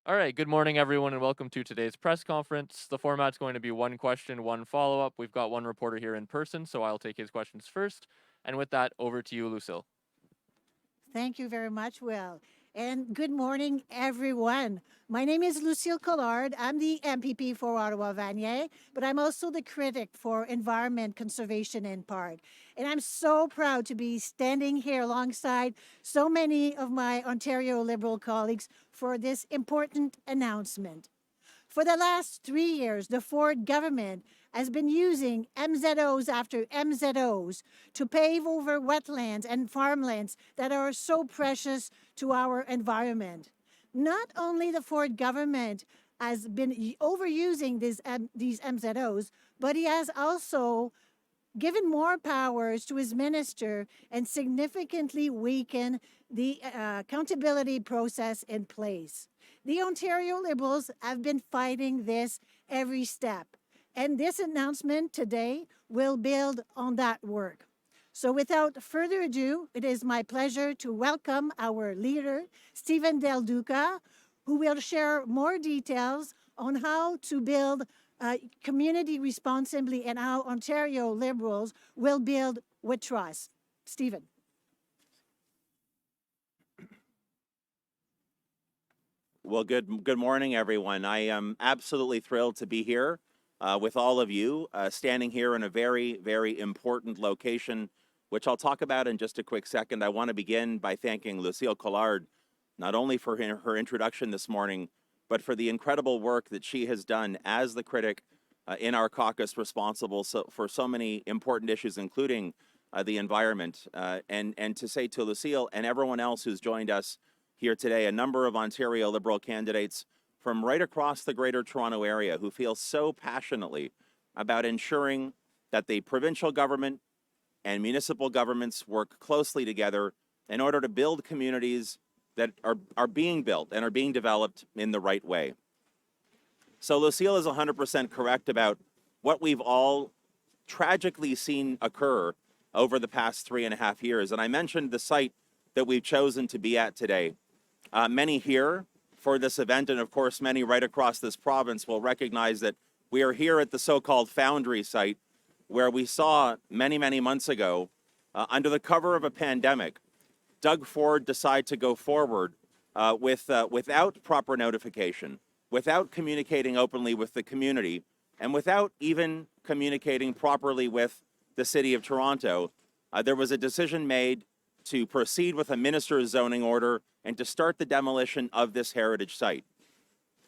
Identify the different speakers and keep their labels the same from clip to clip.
Speaker 1: All right, good morning, everyone, and welcome to today's press conference. The format's going to be one question, one follow up. We've got one reporter here in person, so I'll take his questions first. And with that, over to you, Lucille.
Speaker 2: Thank you very much, Will. And good morning, everyone. My name is Lucille Collard. I'm the MPP for Ottawa Vanier, but I'm also the critic for Environment Conservation and Park. And I'm so proud to be standing here alongside so many of my Ontario Liberal colleagues for this important announcement. For the last 3 years, the Ford government has been using MZOs after MZOs to pave over wetlands and farmlands that are so precious to our environment. Not only the Ford government has been overusing these MZOs, but he has also given more powers to his minister and significantly weaken the accountability process in place. The Ontario Liberals have been fighting this every step, and this announcement today will build on that work. So, without further ado, it is my pleasure to welcome our leader, Stephen Del Duca, who will share more details on how to build community responsibly and how Ontario Liberals will build with trust. Stephen.
Speaker 3: Well, good morning, everyone. I am absolutely thrilled to be here with all of you, standing here in a very important location, which I'll talk about in just a quick second. I want to begin by thanking Lucille Collard, not only for her introduction this morning, but for the incredible work that she has done as the critic in our caucus responsible for so many important issues, including the environment. And to say to Lucille and everyone else who's joined us here today, a number of Ontario Liberal candidates from right across the Greater Toronto Area who feel so passionately about ensuring that the provincial government and municipal governments work closely together in order to build communities that are being built and are being developed in the right way. So Lucille is 100% correct about what we've all tragically seen occur over the past 3.5 years. And I mentioned the site that we've chosen to be at today. Many here for this event, and of course, many right across this province will recognize that we are here at the so-called Foundry site, where we saw many months ago, under the cover of a pandemic, Doug Ford decide to go forward without proper notification, without communicating openly with the community, and without even communicating properly with the City of Toronto. There was a decision made to proceed with a minister's zoning order and to start the demolition of this heritage site.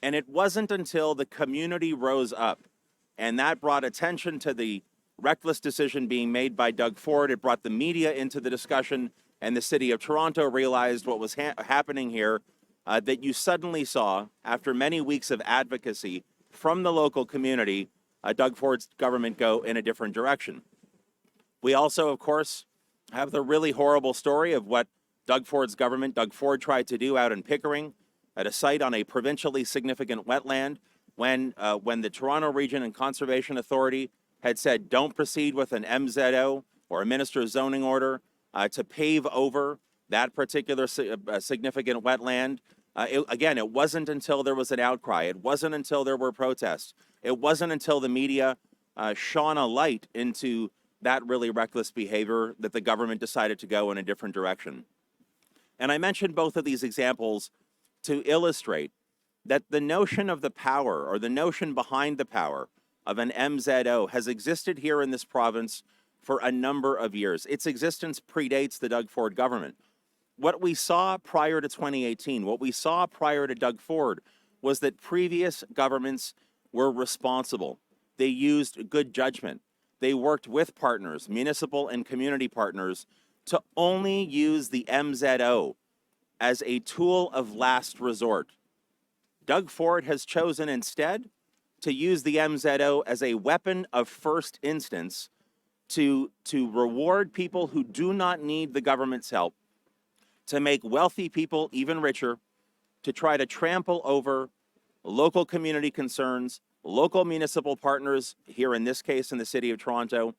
Speaker 3: And it wasn't until the community rose up, and that brought attention to the reckless decision being made by Doug Ford. It brought the media into the discussion, and the City of Toronto realized what was happening here, that you suddenly saw, after many weeks of advocacy from the local community, Doug Ford's government go in a different direction. We also, of course, have the really horrible story of what Doug Ford tried to do out in Pickering at a site on a provincially significant wetland when the Toronto Region and Conservation Authority had said don't proceed with an MZO or a minister's zoning order to pave over that particular significant wetland. It wasn't until there was an outcry. It wasn't until there were protests. It wasn't until the media shone a light into that really reckless behavior that the government decided to go in a different direction. And I mentioned both of these examples to illustrate that the notion of the power, or the notion behind the power of an MZO, has existed here in this province for a number of years. Its existence predates the Doug Ford government. What we saw prior to 2018, what we saw prior to Doug Ford, was that previous governments were responsible. They used good judgment. They worked with partners, municipal and community partners, to only use the MZO as a tool of last resort. Doug Ford has chosen instead to use the MZO as a weapon of first instance to reward people who do not need the government's help, to make wealthy people even richer, to try to trample over local community concerns, local municipal partners, here in this case in the City of Toronto,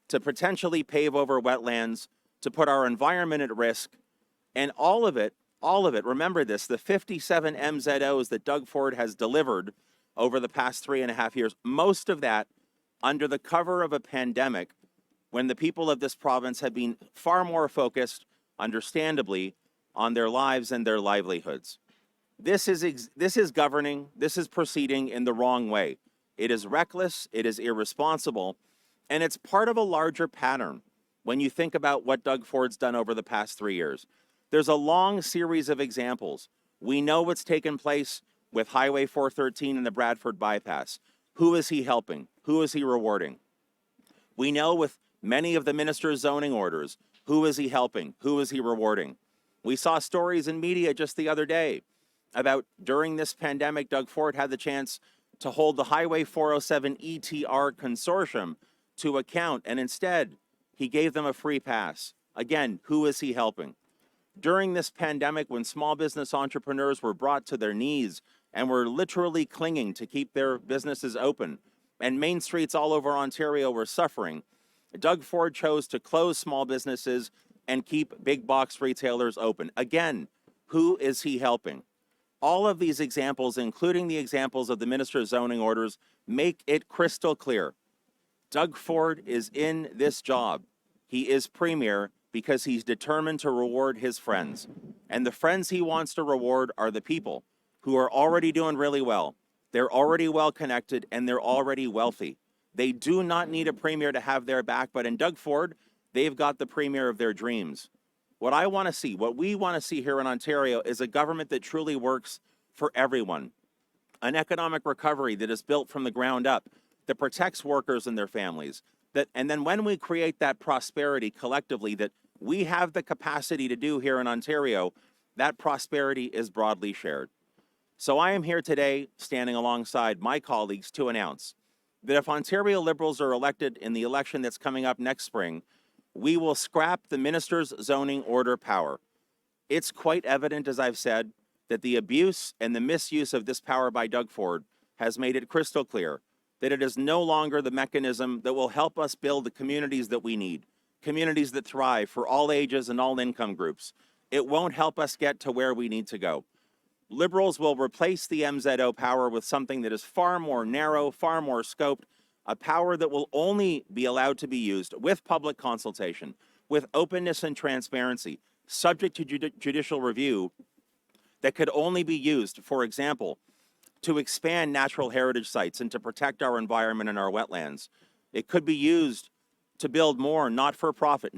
Speaker 3: to potentially pave over wetlands, to put our environment at risk, and all of it All of it. Remember this, the 57 MZOs that Doug Ford has delivered over the past 3.5 years, most of that under the cover of a pandemic when the people of this province have been far more focused, understandably, on their lives and their livelihoods. This is governing, this is proceeding in the wrong way. It is reckless, it is irresponsible, and it's part of a larger pattern when you think about what Doug Ford's done over the past 3 years. There's a long series of examples. We know what's taken place with Highway 413 and the Bradford bypass. Who is he helping? Who is he rewarding? We know with many of the minister's zoning orders, who is he helping? Who is he rewarding? We saw stories in media just the other day about during this pandemic, Doug Ford had the chance to hold the Highway 407 ETR consortium to account, and instead, he gave them a free pass. Again, who is he helping? During this pandemic, when small business entrepreneurs were brought to their knees and were literally clinging to keep their businesses open, and main streets all over Ontario were suffering, Doug Ford chose to close small businesses and keep big box retailers open. Again, who is he helping? All of these examples, including the examples of the minister's zoning orders, make it crystal clear. Doug Ford is in this job. He is premier because he's determined to reward his friends. And the friends he wants to reward are the people who are already doing really well. They're already well connected and they're already wealthy. They do not need a premier to have their back, but in Doug Ford, they've got the premier of their dreams. What I want to see, what we want to see here in Ontario is a government that truly works for everyone. An economic recovery that is built from the ground up, that protects workers and their families. And then when we create that prosperity collectively that we have the capacity to do here in Ontario, that prosperity is broadly shared. So I am here today standing alongside my colleagues to announce that if Ontario Liberals are elected in the election that's coming up next spring, we will scrap the minister's zoning order power. It's quite evident, as I've said, that the abuse and the misuse of this power by Doug Ford has made it crystal clear that it is no longer the mechanism that will help us build the communities that we need, communities that thrive for all ages and all income groups. It won't help us get to where we need to go. Liberals will replace the MZO power with something that is far more narrow, far more scoped, a power that will only be allowed to be used with public consultation, with openness and transparency, subject to judicial review, that could only be used, for example, to expand natural heritage sites and to protect our environment and our wetlands. It could be used to build more not-for-profit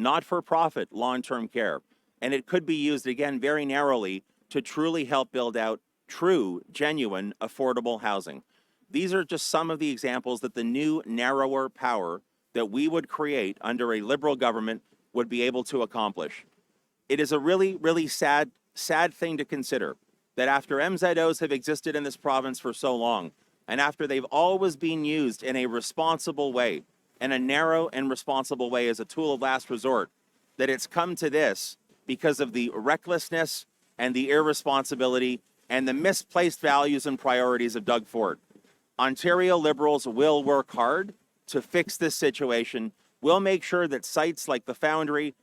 Speaker 3: long-term care. And it could be used, again, very narrowly to truly help build out true, genuine, affordable housing. These are just some of the examples that the new, narrower power that we would create under a Liberal government would be able to accomplish. It is a really, really sad thing to consider that after MZOs have existed in this province for so long, and after they've always been used in a responsible way, in a narrow and responsible way as a tool of last resort, that it's come to this because of the recklessness and the irresponsibility and the misplaced values and priorities of Doug Ford. Ontario Liberals will work hard to fix this situation. We'll make sure that sites like the Foundry,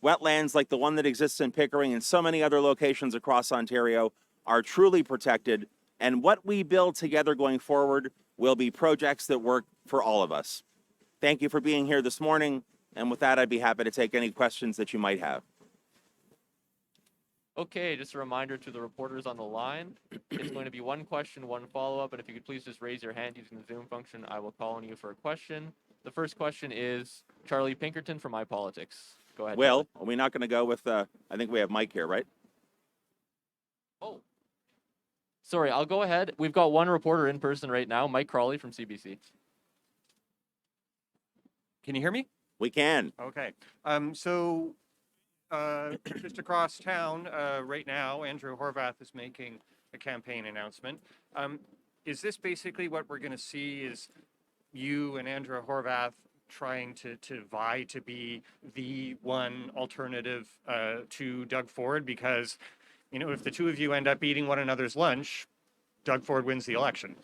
Speaker 3: wetlands like the one that exists in Pickering and so many other locations across Ontario are truly protected. And what we build together going forward will be projects that work for all of us. Thank you for being here this morning. And with that, I'd be happy to take any questions that you might have.
Speaker 1: Okay, just a reminder to the reporters on the line. It's going to be one question, one follow-up, and if you could please just raise your hand using the Zoom function, I will call on you for a question. The first question is Charlie Pinkerton from iPolitics. Go ahead.
Speaker 3: Will,
Speaker 1: Charlie.
Speaker 3: are we not going to go with, I think we have Mike here, right?
Speaker 1: Oh. Sorry, I'll go ahead. We've got one reporter in person right now, Mike Crawley from CBC.
Speaker 4: Can you hear me?
Speaker 3: We can.
Speaker 4: Okay. Just across town right now, Andrew Horvath is making a campaign announcement. Is this basically what we're going to see is you and Andrew Horvath trying to vie to be the one alternative to Doug Ford? Because, you know, if the two of you end up eating one another's lunch, Doug Ford wins the election.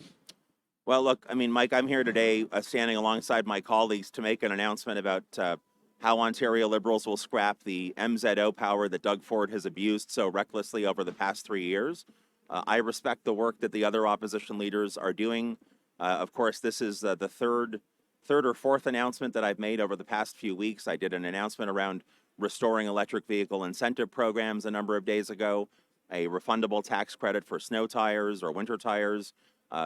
Speaker 3: Well, look, I mean, Mike, I'm here today standing alongside my colleagues to make an announcement about how Ontario Liberals will scrap the MZO power that Doug Ford has abused so recklessly over the past 3 years. I respect the work that the other opposition leaders are doing. Of course, this is the third or fourth announcement that I've made over the past few weeks. I did an announcement around restoring electric vehicle incentive programs a number of days ago, a refundable tax credit for snow tires or winter tires,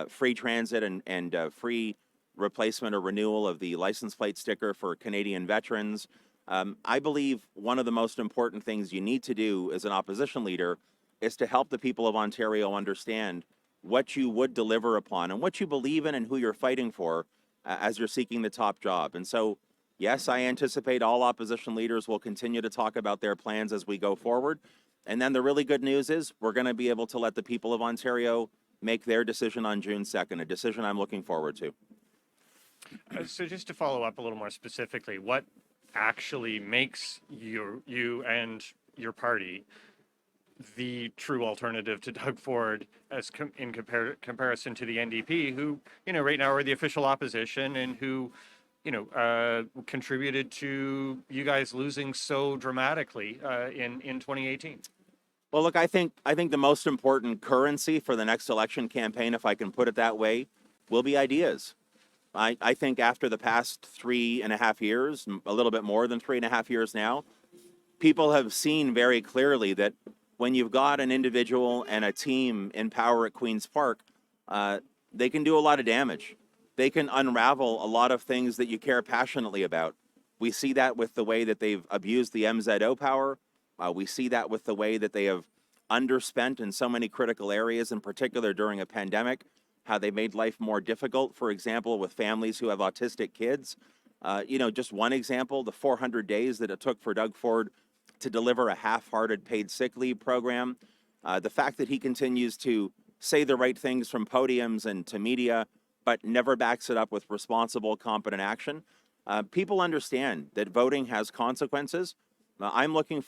Speaker 3: free transit and free replacement or renewal of the license plate sticker for Canadian veterans. I believe one of the most important things you need to do as an opposition leader is to help the people of Ontario understand what you would deliver upon and what you believe in and who you're fighting for as you're seeking the top job. And so, yes, I anticipate all opposition leaders will continue to talk about their plans as we go forward. And then the really good news is we're going to be able to let the people of Ontario make their decision on June 2nd, a decision I'm looking forward to.
Speaker 4: So just to follow up a little more specifically, what actually makes you and your party the true alternative to Doug Ford as in comparison to the NDP, who, right now are the official opposition and who, contributed to you guys losing so dramatically in 2018?
Speaker 3: Well, look, I think the most important currency for the next election campaign, if I can put it that way, will be ideas. I think after the past 3.5 years, a little bit more than 3.5 years now, people have seen very clearly that when you've got an individual and a team in power at Queen's Park, they can do a lot of damage. They can unravel a lot of things that you care passionately about. We see that with the way that they've abused the MZO power. We see that with the way that they have underspent in so many critical areas, in particular during a pandemic, how they made life more difficult, for example, with families who have autistic kids. Just one example, the 400 days that it took for Doug Ford to deliver a half-hearted paid sick leave program. The fact that he continues to say the right things from podiums and to media, but never backs it up with responsible, competent action. People understand that voting has consequences. I'm looking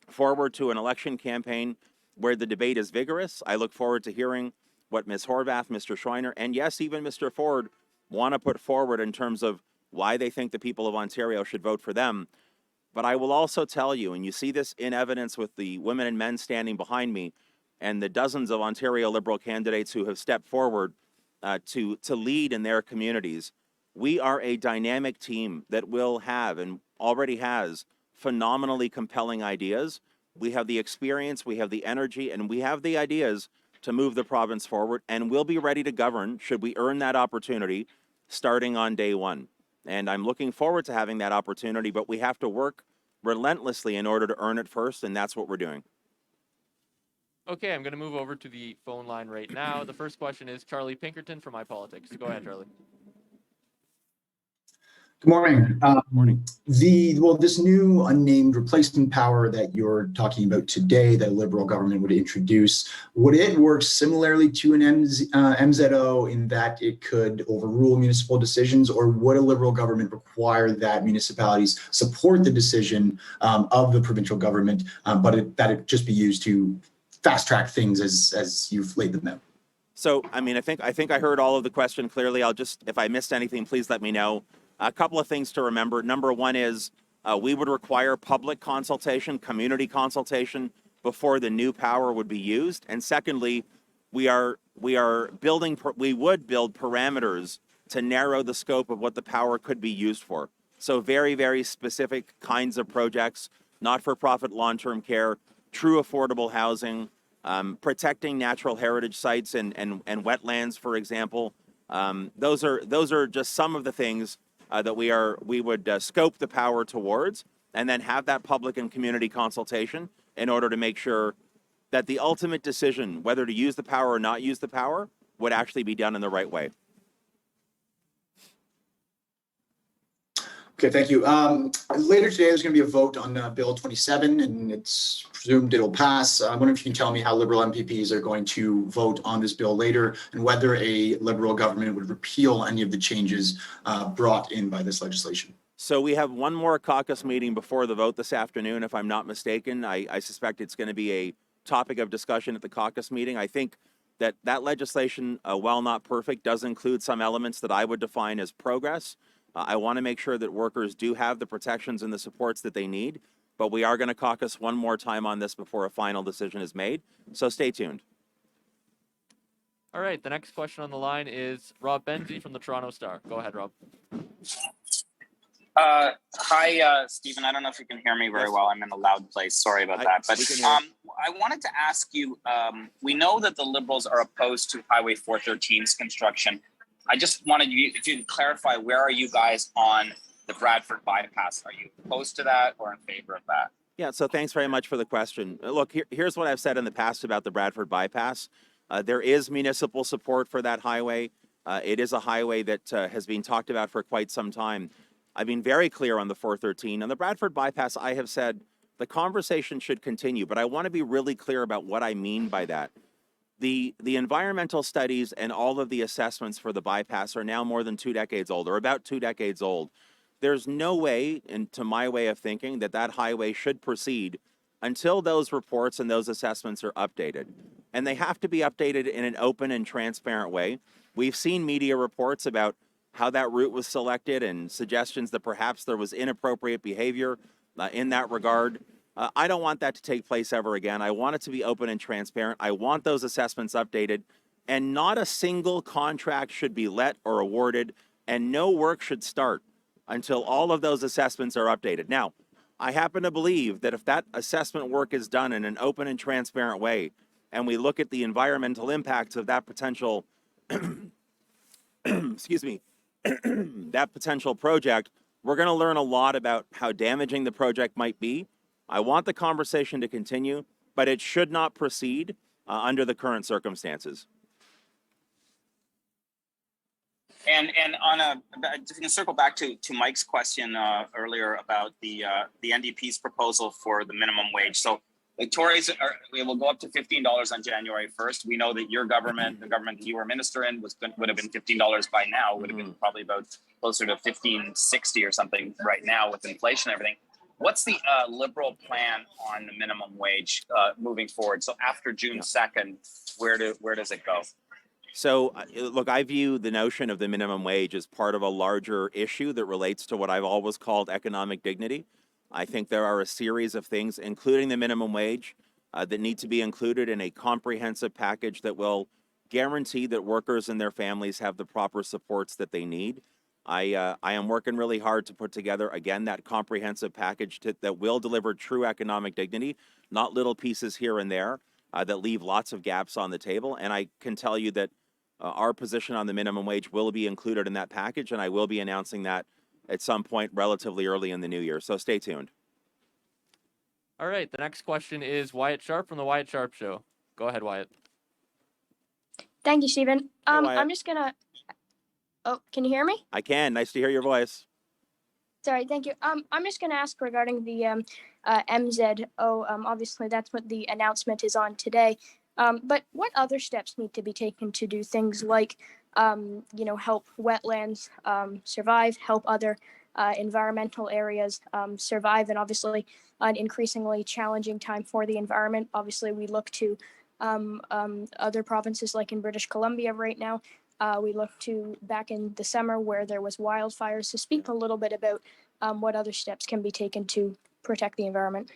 Speaker 3: forward to an election campaign where the debate is vigorous. I look forward to hearing what Ms. Horvath, Mr. Schreiner, and yes, even Mr. Ford want to put forward in terms of why they think the people of Ontario should vote for them. But I will also tell you, and you see this in evidence with the women and men standing behind me and the dozens of Ontario Liberal candidates who have stepped forward to lead in their communities, we are a dynamic team that will have and already has phenomenally compelling ideas. We have the experience, we have the energy, and we have the ideas to move the province forward, and we'll be ready to govern should we earn that opportunity starting on day one. And I'm looking forward to having that opportunity, but we have to work relentlessly in order to earn it first, and that's what we're doing.
Speaker 1: Okay, I'm going to move over to the phone line right now. The first question is Charlie Pinkerton from iPolitics. Go ahead, Charlie.
Speaker 5: Good morning.
Speaker 3: Morning.
Speaker 5: This new unnamed replacement power that you're talking about today that a Liberal government would introduce, would it work similarly to an MZO in that it could overrule municipal decisions, or would a Liberal government require that municipalities support the decision of the provincial government, but that it just be used to fast track things as you've laid them out?
Speaker 3: So, I think I heard all of the question clearly. If I missed anything, please let me know. A couple of things to remember. Number one is we would require public consultation, community consultation before the new power would be used. And secondly, we would build parameters to narrow the scope of what the power could be used for. So very, very specific kinds of projects, not-for-profit long-term care, true affordable housing, protecting natural heritage sites and wetlands, for example. Those are just some of the things that we would scope the power towards, and then have that public and community consultation in order to make sure that the ultimate decision, whether to use the power or not use the power, would actually be done in the right way.
Speaker 5: Okay, thank you. Later today, there's going to be a vote on Bill 27, and it's presumed it'll pass. I wonder if you can tell me how Liberal MPPs are going to vote on this bill later, and whether a Liberal government would repeal any of the changes brought in by this legislation.
Speaker 3: So we have one more caucus meeting before the vote this afternoon, if I'm not mistaken. I suspect it's going to be a topic of discussion at the caucus meeting. I think that legislation, while not perfect, does include some elements that I would define as progress. I want to make sure that workers do have the protections and the supports that they need, but we are going to caucus one more time on this before a final decision is made. So stay tuned.
Speaker 1: All right, the next question on the line is Rob Benzie from the Toronto Star. Go ahead, Rob.
Speaker 6: Hi, Stephen. I don't know if you can hear me very
Speaker 3: Yes.
Speaker 6: well. I'm in a loud place. Sorry about that. But
Speaker 3: we can hear you.
Speaker 6: I wanted to ask you, we know that the Liberals are opposed to Highway 413's construction. I just wanted you, if you could clarify, where are you guys on the Bradford bypass? Are you opposed to that or in favor of that?
Speaker 3: Yeah, so thanks very much for the question. Look, here's what I've said in the past about the Bradford bypass. There is municipal support for that highway. It is a highway that has been talked about for quite some time. I've been very clear on the 413. On the Bradford bypass, I have said the conversation should continue, but I want to be really clear about what I mean by that. The environmental studies and all of the assessments for the bypass are now more than 2 decades old, or about 2 decades old. There's no way, and to my way of thinking, that that highway should proceed until those reports and those assessments are updated. And they have to be updated in an open and transparent way. We've seen media reports about how that route was selected and suggestions that perhaps there was inappropriate behavior in that regard. I don't want that to take place ever again. I want it to be open and transparent. I want those assessments updated, and not a single contract should be let or awarded, and no work should start until all of those assessments are updated. Now, I happen to believe that if that assessment work is done in an open and transparent way, and we look at the environmental impacts of that potential, excuse me, that potential project, we're going to learn a lot about how damaging the project might be. I want the conversation to continue, but it should not proceed under the current circumstances.
Speaker 6: And on a, just to circle back to Mike's question earlier about the NDP's proposal for the minimum wage. So Tories we will go up to $15 on January 1st. We know that your government, the government that you were minister in, would have been $15 by now. Would have been probably about closer to $15.60 or something right now with inflation and everything. What's the Liberal plan on the minimum wage moving forward? So after June 2nd, where does it go?
Speaker 3: So, look, I view the notion of the minimum wage as part of a larger issue that relates to what I've always called economic dignity. I think there are a series of things, including the minimum wage, that need to be included in a comprehensive package that will guarantee that workers and their families have the proper supports that they need. I am working really hard to put together, again, that comprehensive package that will deliver true economic dignity, not little pieces here and there that leave lots of gaps on the table. And I can tell you that our position on the minimum wage will be included in that package, and I will be announcing that at some point relatively early in the new year. So stay tuned.
Speaker 1: All right, the next question is Wyatt Sharp from the Wyatt Sharp Show. Go ahead, Wyatt.
Speaker 7: Thank you, Stephen.
Speaker 3: Wyatt.
Speaker 7: I'm just gonna. Oh, can you hear me?
Speaker 3: I can. Nice to hear your voice.
Speaker 7: Sorry, thank you. I'm just gonna ask regarding the MZO. Obviously, that's what the announcement is on today. But what other steps need to be taken to do things like, help wetlands survive, help other environmental areas survive, and obviously an increasingly challenging time for the environment. Obviously, we look to other provinces like in British Columbia right now. We look to back in the summer where there was wildfires. So speak a little bit about what other steps can be taken to protect the environment.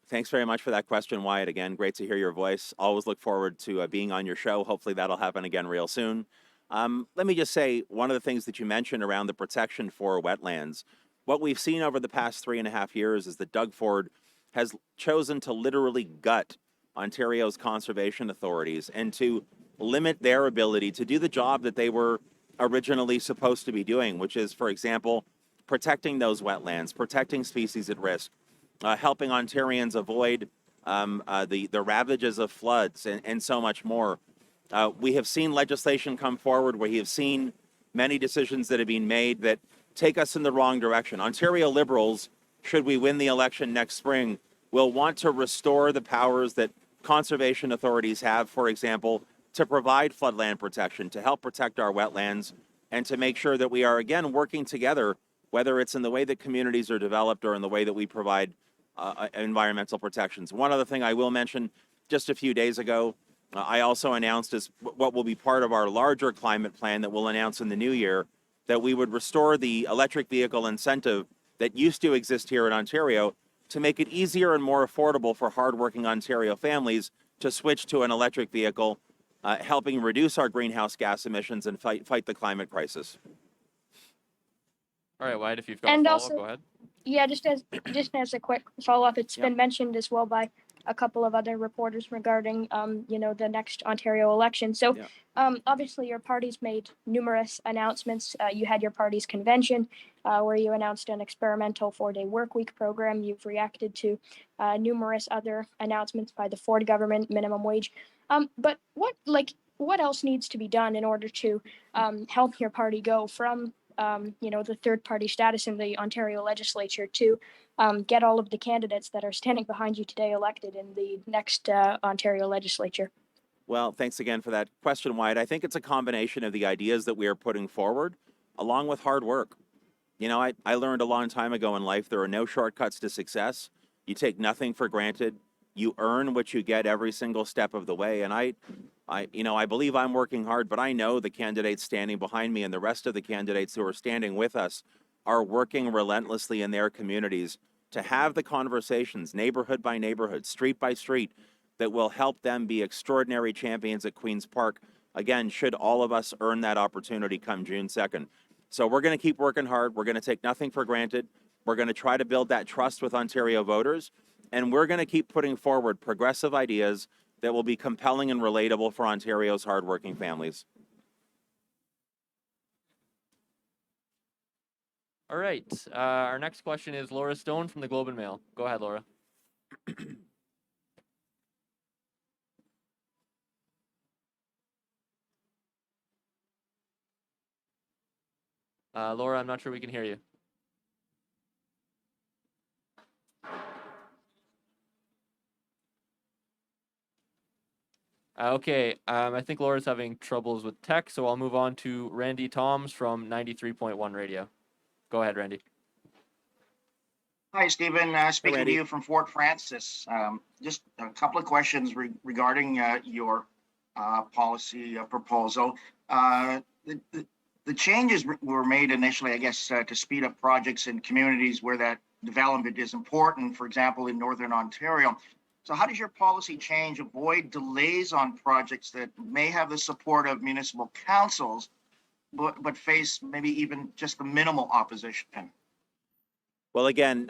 Speaker 3: Thanks very much for that question, Wyatt. Again, great to hear your voice. Always look forward to being on your show. Hopefully that'll happen again real soon. Let me just say, one of the things that you mentioned around the protection for wetlands, what we've seen over the past 3.5 years is that Doug Ford has chosen to literally gut Ontario's conservation authorities and to limit their ability to do the job that they were originally supposed to be doing, which is, for example, protecting those wetlands, protecting species at risk, helping Ontarians avoid the ravages of floods and so much more. We have seen legislation come forward. We have seen many decisions that have been made that take us in the wrong direction. Ontario Liberals, should we win the election next spring, will want to restore the powers that conservation authorities have, for example, to provide floodland protection, to help protect our wetlands, and to make sure that we are, again, working together, whether it's in the way that communities are developed or in the way that we provide environmental protections. One other thing I will mention, just a few days ago, I also announced as what will be part of our larger climate plan that we'll announce in the new year, that we would restore the electric vehicle incentive that used to exist here in Ontario to make it easier and more affordable for hardworking Ontario families to switch to an electric vehicle, helping reduce our greenhouse gas emissions and fight the climate crisis.
Speaker 1: All right, Wyatt, if you've got
Speaker 7: And
Speaker 1: a follow-up,
Speaker 7: also-
Speaker 1: go ahead.
Speaker 7: Yeah, just as a quick follow-up, it's
Speaker 3: Yep.
Speaker 7: been mentioned as well by a couple of other reporters regarding, the next Ontario election. So,
Speaker 3: Yep.
Speaker 7: obviously, your party's made numerous announcements. You had your party's convention, where you announced an experimental 4-day work week program. You've reacted to numerous other announcements by the Ford government, minimum wage. But what else needs to be done in order to help your party go from the third party status in the Ontario legislature to get all of the candidates that are standing behind you today elected in the next Ontario legislature?
Speaker 3: Well, thanks again for that question, Wyatt. I think it's a combination of the ideas that we are putting forward, along with hard work. You know, I learned a long time ago in life there are no shortcuts to success. You take nothing for granted. You earn what you get every single step of the way. And I believe I'm working hard, but I know the candidates standing behind me and the rest of the candidates who are standing with us are working relentlessly in their communities to have the conversations, neighborhood by neighborhood, street by street, that will help them be extraordinary champions at Queen's Park. Again, should all of us earn that opportunity come June 2nd. So we're going to keep working hard. We're going to take nothing for granted. We're going to try to build that trust with Ontario voters. And we're going to keep putting forward progressive ideas that will be compelling and relatable for Ontario's hardworking families.
Speaker 1: All right. Our next question is Laura Stone from the Globe and Mail. Go ahead, Laura. Laura, I'm not sure we can hear you. Okay, I think Laura's having troubles with tech, so I'll move on to Randy Toms from 93.1 Radio. Go ahead, Randy.
Speaker 8: Hi, Stephen. Speaking to
Speaker 3: Randy.
Speaker 8: you from Fort Francis. Just a couple of questions regarding your policy proposal. The changes were made initially, I guess, to speed up projects in communities where that development is important, for example, in Northern Ontario. So how does your policy change avoid delays on projects that may have the support of municipal councils, but face maybe even just the minimal opposition?
Speaker 3: Well, again,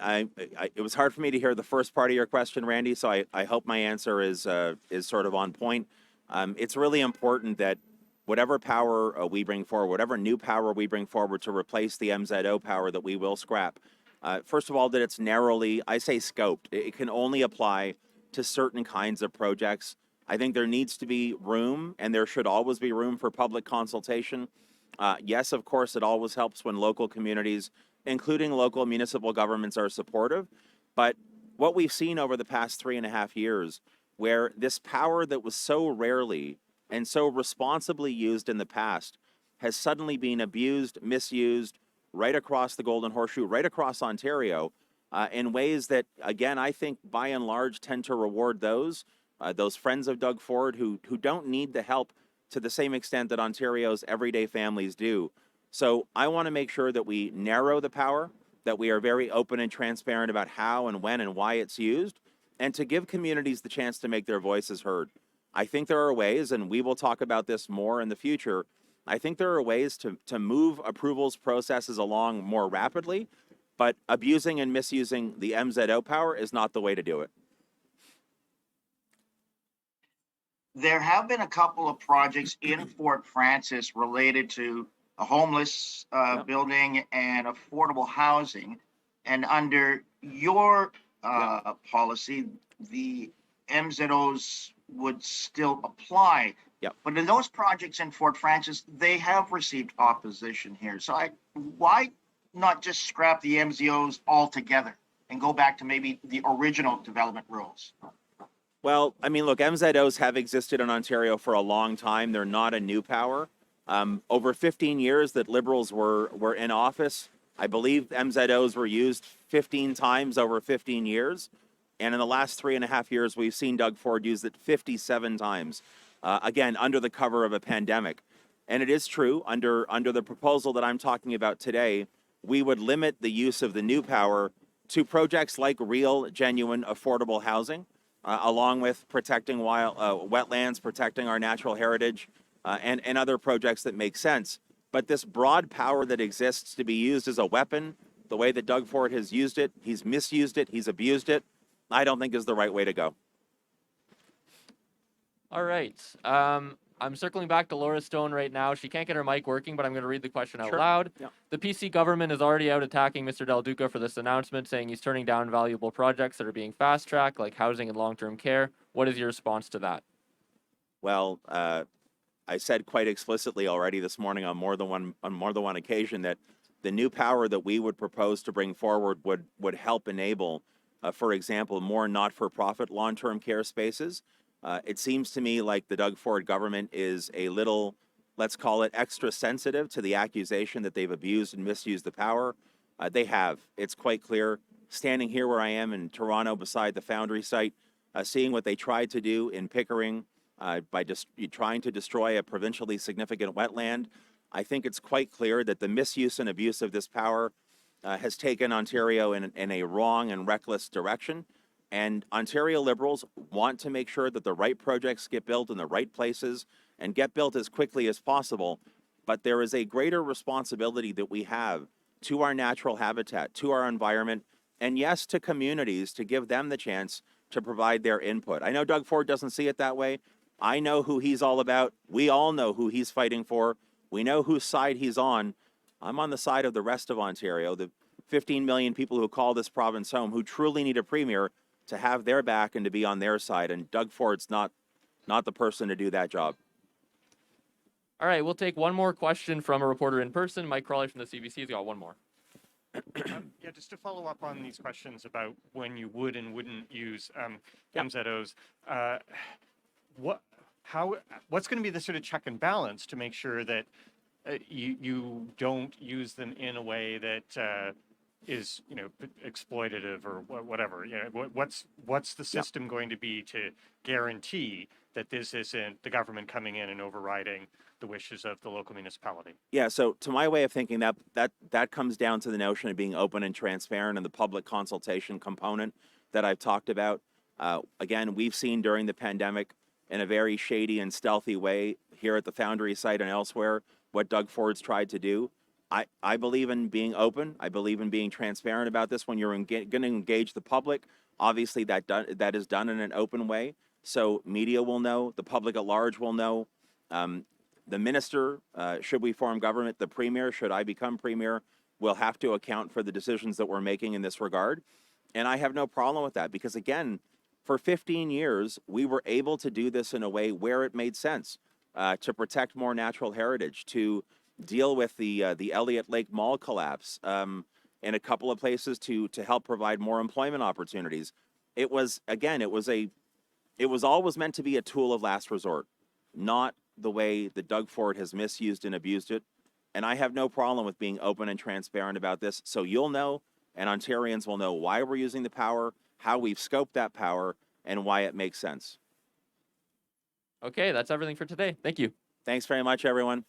Speaker 3: it was hard for me to hear the first part of your question, Randy, so I hope my answer is sort of on point. It's really important that whatever power we bring forward, whatever new power we bring forward to replace the MZO power that we will scrap, first of all, that it's narrowly, I say scoped. It can only apply to certain kinds of projects. I think there needs to be room, and there should always be room for public consultation. Yes, of course, it always helps when local communities, including local municipal governments, are supportive. But what we've seen over the past 3.5 years, where this power that was so rarely and so responsibly used in the past has suddenly been abused, misused, right across the Golden Horseshoe, right across Ontario, in ways that, again, I think by and large tend to reward those friends of Doug Ford who don't need the help to the same extent that Ontario's everyday families do. So I want to make sure that we narrow the power, that we are very open and transparent about how and when and why it's used, and to give communities the chance to make their voices heard. I think there are ways, and we will talk about this more in the future, I think there are ways to move approvals processes along more rapidly, but abusing and misusing the MZO power is not the way to do it.
Speaker 8: There have been a couple of projects in Fort Francis related to a homeless building and affordable housing. And under your policy, the MZOs would still apply.
Speaker 3: Yep.
Speaker 8: But in those projects in Fort Francis, they have received opposition here. So why not just scrap the MZOs altogether and go back to maybe the original development rules?
Speaker 3: Well, I mean, look, MZOs have existed in Ontario for a long time. They're not a new power. Over 15 years that Liberals were in office, I believe MZOs were used 15 times over 15 years. And in the last 3.5 years, we've seen Doug Ford use it 57 times, again, under the cover of a pandemic. And it is true, under the proposal that I'm talking about today, we would limit the use of the new power to projects like real, genuine, affordable housing, along with protecting wetlands, protecting our natural heritage, and other projects that make sense. But this broad power that exists to be used as a weapon, the way that Doug Ford has used it, he's misused it, he's abused it, I don't think is the right way to go.
Speaker 1: All right. I'm circling back to Laura Stone right now. She can't get her mic working, but I'm going to read the question out
Speaker 3: Sure.
Speaker 1: loud.
Speaker 3: Yeah.
Speaker 1: The PC government is already out attacking Mr. Del Duca for this announcement, saying he's turning down valuable projects that are being fast-tracked, like housing and long-term care. What is your response to that?
Speaker 3: Well, I said quite explicitly already this morning on more than one occasion that the new power that we would propose to bring forward would help enable, for example, more not-for-profit long-term care spaces. It seems to me like the Doug Ford government is a little, let's call it, extra sensitive to the accusation that they've abused and misused the power. They have. It's quite clear. Standing here where I am in Toronto beside the Foundry site, seeing what they tried to do in Pickering by just trying to destroy a provincially significant wetland, I think it's quite clear that the misuse and abuse of this power has taken Ontario in a wrong and reckless direction. And Ontario Liberals want to make sure that the right projects get built in the right places and get built as quickly as possible. But there is a greater responsibility that we have to our natural habitat, to our environment, and yes, to communities, to give them the chance to provide their input. I know Doug Ford doesn't see it that way. I know who he's all about. We all know who he's fighting for. We know whose side he's on. I'm on the side of the rest of Ontario, the 15 million people who call this province home, who truly need a premier to have their back and to be on their side. And Doug Ford's not the person to do that job.
Speaker 1: All right, we'll take one more question from a reporter in person. Mike Crawley from the CBC's got one more.
Speaker 4: Yeah, just to follow up on these questions about when you would and wouldn't use
Speaker 1: Yeah.
Speaker 4: MZOs, what's going to be the sort of check and balance to make sure that you don't use them in a way that is exploitative or whatever? What's the system going to be to guarantee that this isn't the government coming in and overriding the wishes of the local municipality?
Speaker 3: Yeah, so to my way of thinking, that comes down to the notion of being open and transparent and the public consultation component that I've talked about. Again, we've seen during the pandemic in a very shady and stealthy way here at the Foundry site and elsewhere what Doug Ford's tried to do. I believe in being open. I believe in being transparent about this. When you're going to engage the public, obviously that is done in an open way. So media will know, the public at large will know. The minister, should we form government, the premier, should I become premier, will have to account for the decisions that we're making in this regard. And I have no problem with that because, again, for 15 years, we were able to do this in a way where it made sense to protect more natural heritage, to deal with the Elliott Lake Mall collapse in a couple of places to help provide more employment opportunities. It was always meant to be a tool of last resort, not the way that Doug Ford has misused and abused it. And I have no problem with being open and transparent about this. So you'll know, and Ontarians will know why we're using the power, how we've scoped that power, and why it makes sense.
Speaker 1: Okay, that's everything for today. Thank you.
Speaker 3: Thanks very much, everyone.